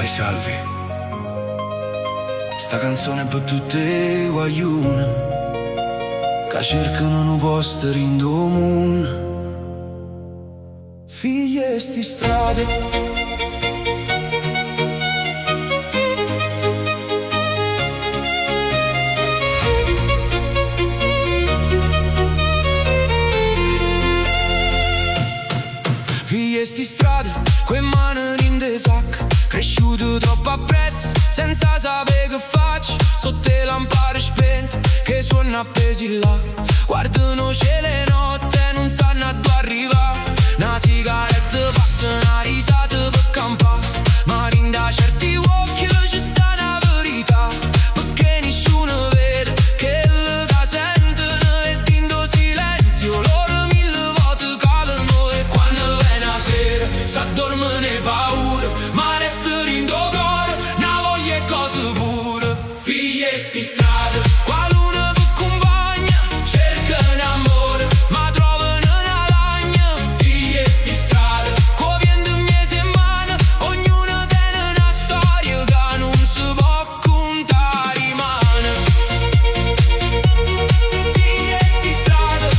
Poi salvi. Sta canzone per tutte guaglione che cercano un posto in domun. Figlie sti strade sti strade, quei mani in de sac, cresciuto troppo appresso, senza sapere che faccio, sotto le lampade spente, che suonano appesi là, guardano cielo e notte, non sanno a dove arrivare, una sigaretta passa, una risata per campare, ma rinda certi occhi ci sta una verità, perché nessuno vede, che le che sentono e dentro silenzio, loro mille volte cadono e quando s'addormano e paura, ma resta rindo cuore, una voglia e cose pure. Figlie sti strade, qualcuno per compagna, cercano amore, ma trovano una lagna. Figlie sti strade, co vento mie settimane, ognuno tiene una storia che non si può contare rimane. Figlie sti strade,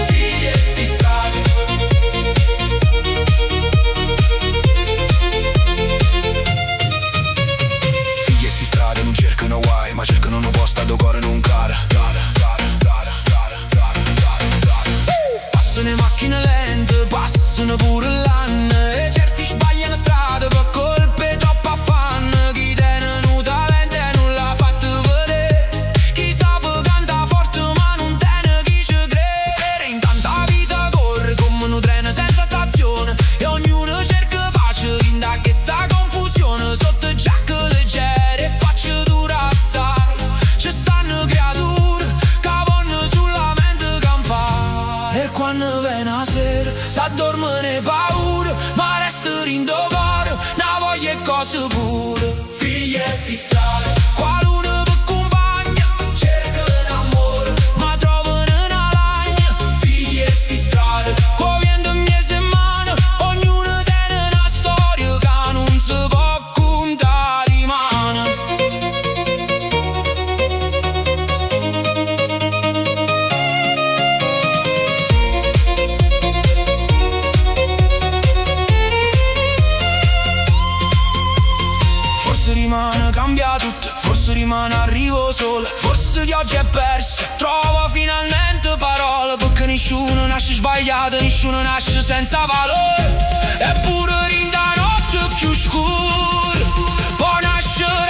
figlie sti strade. Ma cercano un posto dove cuore non cara. Passano le macchine lente, passano pure l'anno, e certi sbagliano strada per colpe troppo affanno. Chi tiene un talento e non l'ha fatto vedere, chi sa che canta forte ma non tiene chi ci crede. In tanta vita corre come un treno senza stazione, e ognuno cerca pace in da che sta confusione. Sotto giacche leggere e facce dura assai, ci stanno creature che vanno sulla mente campare. E quando viene la sera s'addormano e paura, ma resta rindo cuore, una voglia e cose pure. Figlie sti strade, qualcuno per compagna, cercano amore, ma trovano una lagna. Figlie sti strade, co vento mie settimane, ognuno tiene una storia che non si può contare rimane. Forse rimane cambia tutto, forse rimane arrivo solo, forse di oggi è perso, trovo finalmente parole, perché nessuno nasce sbagliato, nessuno nasce senza valore, eppure rinda notte più scura, può nascere